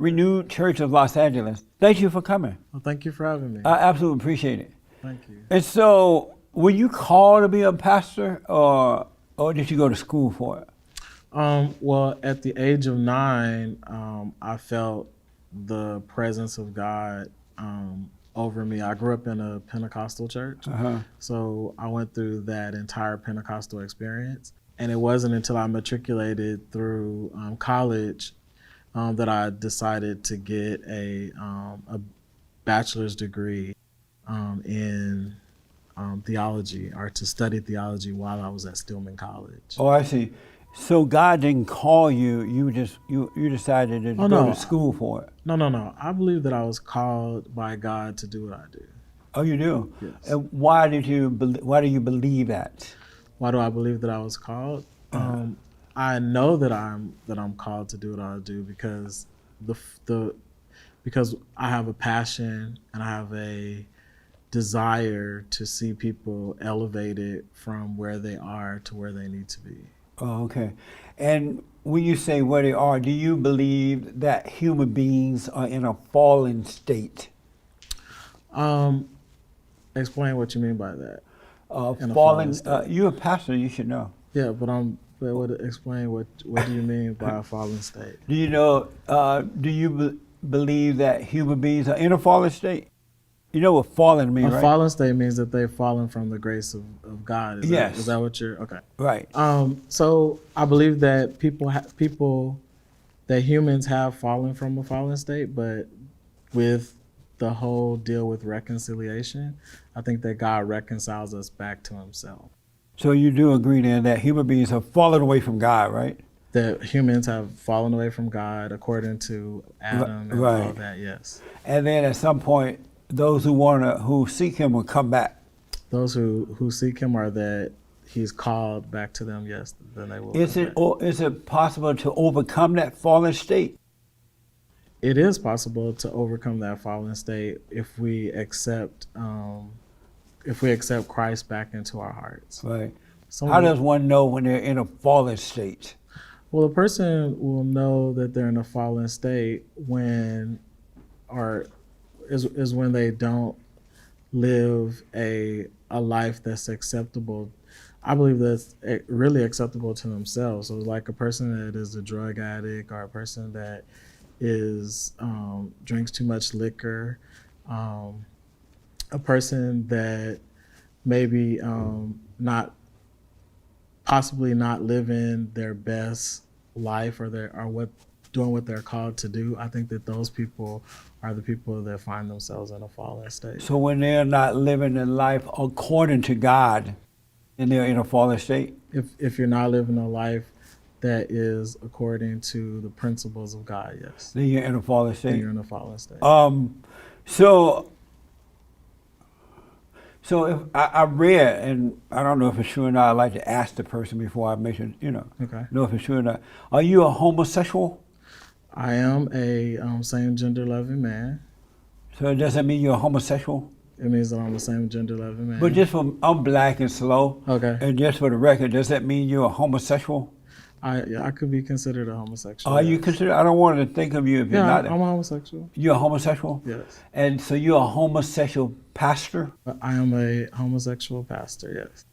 Renewed Church of Los Angeles. Thank you for coming. Well, thank you for having me. I absolutely appreciate it. Thank you. And so, were you called to be a pastor, or did you go to school for it? Well, at the age of 9, I felt the presence of God over me. I grew up in a Pentecostal church, so I went through that entire Pentecostal experience. And it wasn't until I matriculated through college that I decided to get a bachelor's degree in theology, or to study theology while I was at Stillman College. Oh, I see. So God didn't call you. You decided to go to school for it. No. I believe that I was called by God to do what I do. Oh, you do? Yes. And why do you believe that? Why do I believe that I was called? I know that I'm called to do what I do because because I have a passion and I have a desire to see people elevated from where they are to where they need to be. Oh, okay. And when you say where they are, do you believe that human beings are in a fallen state? Explain what you mean by that. Fallen. You're a pastor. You should know. Yeah, but explain what do you mean by a fallen state? Do you know? Do you believe that human beings are in a fallen state? You know what fallen means, right? A fallen state means that they've fallen from the grace of God. Is that what you're okay? Right. So I believe that that humans have fallen from a fallen state, but with the whole deal with reconciliation, I think that God reconciles us back to Himself. So you do agree then that human beings have fallen away from God, right? That humans have fallen away from God according to Adam and all that, yes. And then at some point, those who seek Him will come back. Those who seek Him are that He's called back to them, yes, then they will. Is it possible to overcome that fallen state? It is possible to overcome that fallen state if we accept Christ back into our hearts. Right. How does one know when they're in a fallen state? Well, a person will know that they're in a fallen state when they don't live a life that's acceptable. I believe that's really acceptable to themselves. So like a person that is a drug addict, or a person that is drinks too much liquor, a person that maybe possibly not living their best life, or doing what they're called to do. I think that those people are the people that find themselves in a fallen state. So when they're not living their life according to God, then they're in a fallen state? If you're not living a life that is according to the principles of God, yes. Then you're in a fallen state? Then you're in a fallen state. So if I read, and I don't know if it's true or not, I'd like to ask the person before I mention, know if it's true or not. Are you a homosexual? I am a same gender loving man. So does that mean you're a homosexual? It means that I'm a same gender loving man. But I'm black and slow. Okay. And just for the record, does that mean you're a homosexual? I could be considered a homosexual. Are you considered? I don't want to think of you if you're not. I'm a homosexual. You're a homosexual? Yes. And so you're a homosexual pastor? I am a homosexual pastor, yes.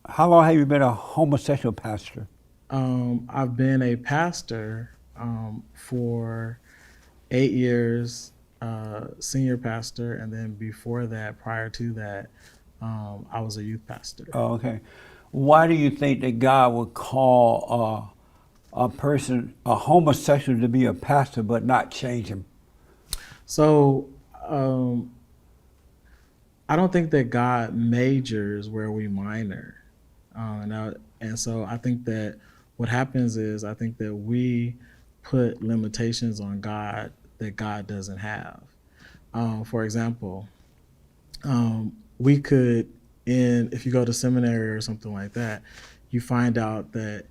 How long have you been a homosexual pastor? I've been a pastor for 8 years, senior pastor, and then before that, prior to that, I was a youth pastor. Oh, okay. Why do you think that God would call a person, a homosexual, to be a pastor but not change him? So I don't think that God majors where we minor. And so I think that what happens is I think that we put limitations on God that God doesn't have. For example, we could, if you go to seminary or something like that, you find out that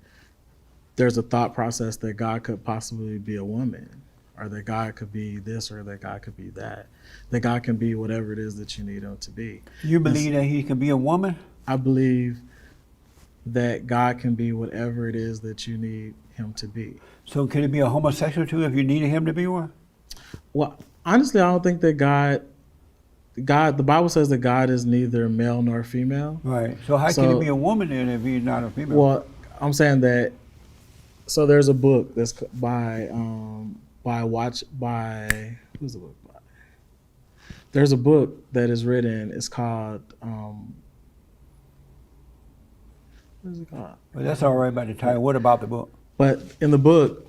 there's a thought process that God could possibly be a woman, or that God could be this, or that God could be that God can be whatever it is that you need him to be. You believe that he can be a woman? I believe that God can be whatever it is that you need him to be. So could he be a homosexual too if you needed him to be one? Well, honestly, I don't think that the Bible says that God is neither male nor female. Right. So how can he be a woman then if he's not a female? Well, I'm saying that. So there's a book that's by who's the book by? There's a book that is written. It's called what is it called? Well, that's all right about the title. What about the book? But in the book,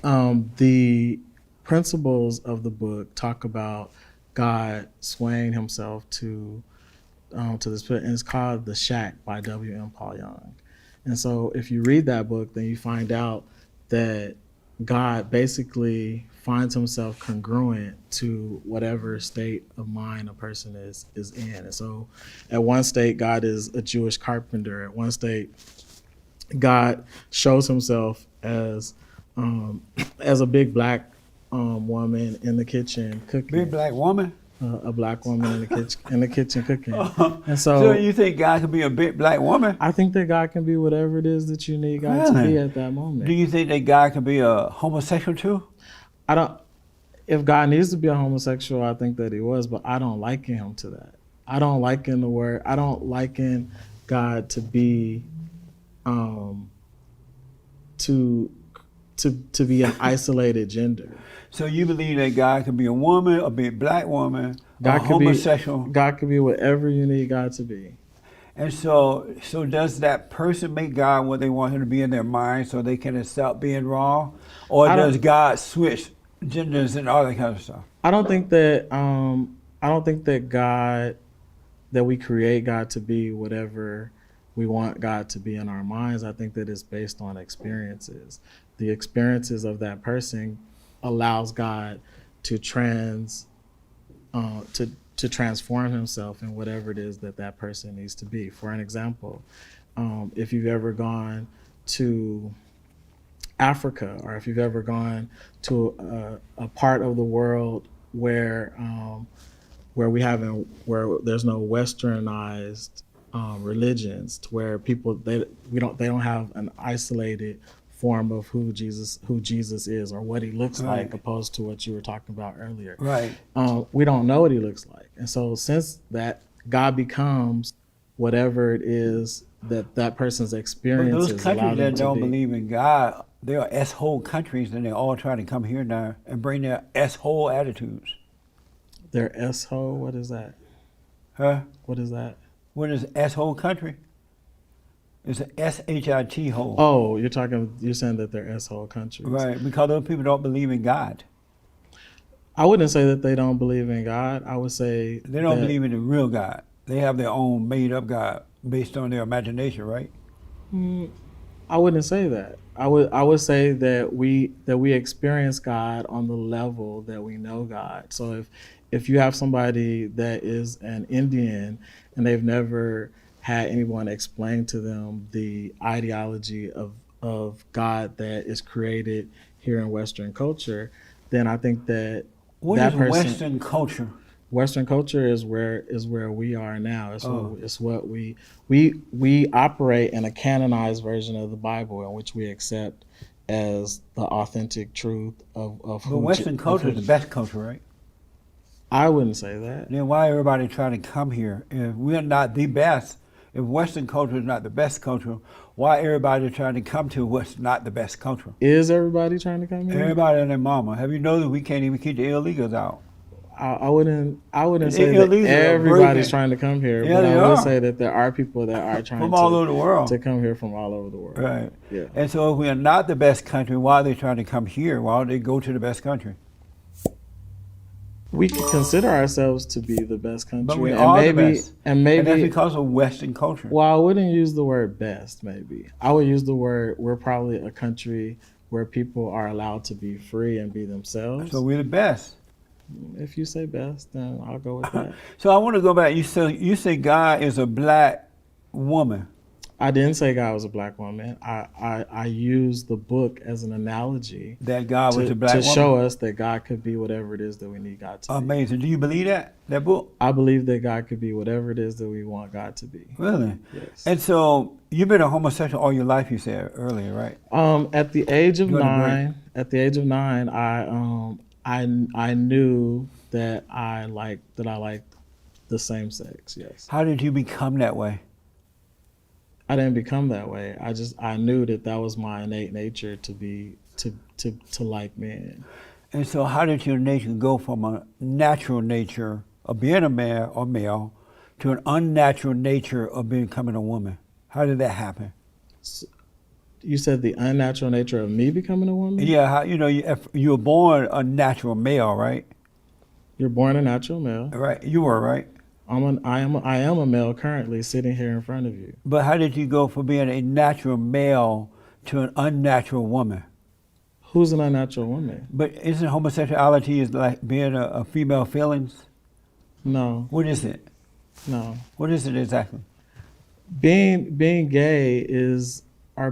the principles of the book talk about God swaying himself to the spirit, and it's called The Shack by W.M. Paul Young. And so if you read that book, then you find out that God basically finds himself congruent to whatever state of mind a person is in. And so at one state, God is a Jewish carpenter. At one state, God shows himself as a big black woman in the kitchen cooking. Big black woman? A black woman in the kitchen cooking. And So you think God could be a big black woman? I think that God can be whatever it is that you need God to be at that moment. Do you think that God could be a homosexual too? I don't. If God needs to be a homosexual, I think that he was, but I don't liken him to that. I don't liken the word. I don't liken God to be, to be an isolated gender. So you believe that God could be a woman, a big black woman, God a could homosexual? God could be whatever you need God to be. And so does that person make God what they want him to be in their mind so they can accept being wrong? Or does God switch genders and all that kind of stuff? I don't think that that we create God to be whatever we want God to be in our minds. I think that it's based on experiences. The experiences of that person allows God to transform himself in whatever it is that person needs to be. For an example, if you've ever gone to Africa, or if you've ever gone to a part of the world where there's no westernized religions, to where people they don't have an isolated form of who Jesus is or what he looks like, opposed to what you were talking about earlier. Right. We don't know what he looks like, and so since that, God becomes whatever it is that person's experience. But those countries that don't believe in God, they are S-hole countries, and they're all trying to come here now and bring their S-hole attitudes. Their S-hole? What is that? Huh? What is that? What is S-hole country? It's an S-H-I-T hole. Oh, you're saying that they're S-hole countries. Right, because those people don't believe in God. I wouldn't say that they don't believe in God. I would say they don't believe in the real God. They have their own made-up God based on their imagination, right? I wouldn't say that. I would say that we experience God on the level that we know God. So if you have somebody that is an Indian and they've never had anyone explain to them the ideology of God that is created here in Western culture, then I think that what that is person, Western culture? Western culture is where we are now. It's what we operate in a canonized version of the Bible, in which we accept as the authentic truth of who. But Western culture is the best culture, right? I wouldn't say that. Then why everybody trying to come here? If we're not the best, if Western culture is not the best culture, why everybody trying to come to what's not the best culture? Is everybody trying to come here? Everybody and their mama. Have you noticed we can't even keep the illegals out? I wouldn't say that everybody's trying to come here, but I would say that there are people that are trying from all over the world to come here from all over the world. Right. Yeah. And so if we are not the best country, why are they trying to come here? Why don't they go to the best country? We could consider ourselves to be the best country, but we are the best. And maybe that's because of Western culture. Well, I wouldn't use the word best. Maybe I would use the word, we're probably a country where people are allowed to be free and be themselves. So we're the best. If you say best, then I'll go with that. So I want to go back. You say God is a black woman. I didn't say God was a black woman. I used the book as an analogy that God was a black woman, to show us that God could be whatever it is that we need God to be. Amazing. Do you believe that book? I believe that God could be whatever it is that we want God to be. Really? Yes. And so you've been a homosexual all your life, you said earlier, right? At the age of 9, I knew that I liked the same sex. Yes. How did you become that way? I didn't become that way. I knew that was my innate nature to like men. And so how did your nature go from a natural nature of being a man or male to an unnatural nature of becoming a woman? How did that happen? You said the unnatural nature of me becoming a woman? Yeah, how, if you were born a natural male, right? You're born a natural male. Right, you were, right? I am a male currently sitting here in front of you. But how did you go from being a natural male to an unnatural woman? Who's an unnatural woman? But isn't homosexuality is like being a female feelings? No. What is it? No. What is it exactly? Being gay is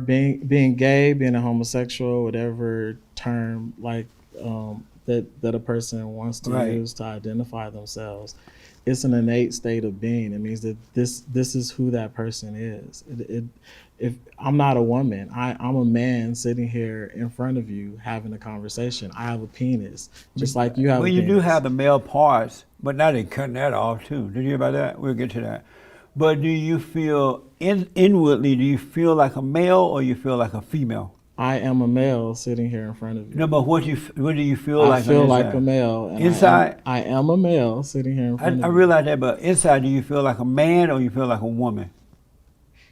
being gay, being a homosexual, whatever term that a person wants to Right. use to identify themselves. It's an innate state of being. It means that this is who that person is. If I'm not a woman, I'm a man sitting here in front of you having a conversation. I have a penis, just like you have. Well, a you penis. do have the male parts, but now they're cutting that off too. Did you hear about that? We'll get to that. But do you feel inwardly? Do you feel like a male or you feel like a female? I am a male sitting here in front of you. No, but what do you feel like? I feel on like inside? a male. And Inside? I am a male sitting here in front of you. I realize that, but inside, do you feel like a man or you feel like a woman?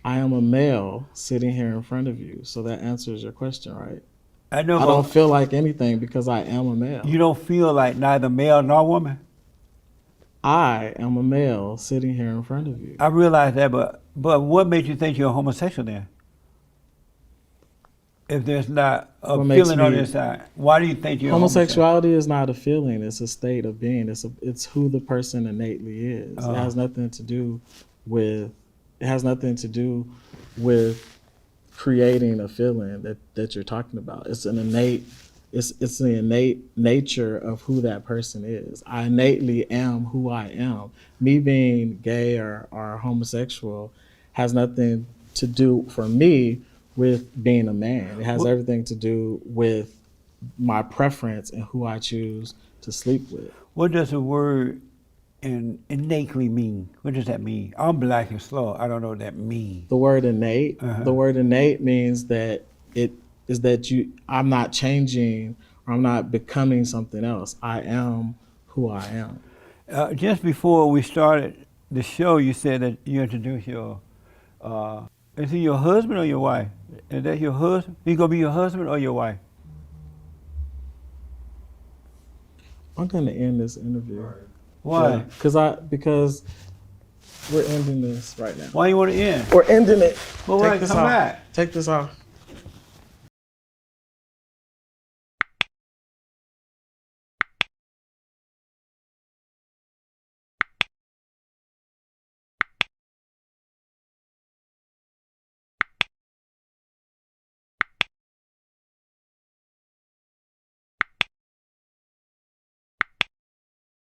I am a male sitting here in front of you. So that answers your question, right? I know. I don't feel like anything because I am a male. You don't feel like neither male nor woman? I am a male sitting here in front of you. I realize that, but what made you think you're a homosexual then? If there's not a feeling on the inside, why do you think you're homosexuality is not a feeling, it's a state of being. It's who the person innately is. It has nothing to do with creating a feeling that you're talking about. It's the innate nature of who that person is. I innately am who I am. Me being gay or homosexual has nothing to do for me with being a man. It has everything to do with my preference and who I choose to sleep with. What does the word innately mean? What does that mean? I'm black and slow. I don't know what that means. The word innate. The word innate means that I'm not changing or I'm not becoming something else. I am who I am. Just before we started the show, you said that you introduced your. Is he your husband or your wife? Is that your husband? He gonna be your husband or your wife? I'm gonna end this interview. Why? Because we're ending this right now. Why you want to end? We're ending it. Well, Take why? this Come off. back. Take this off.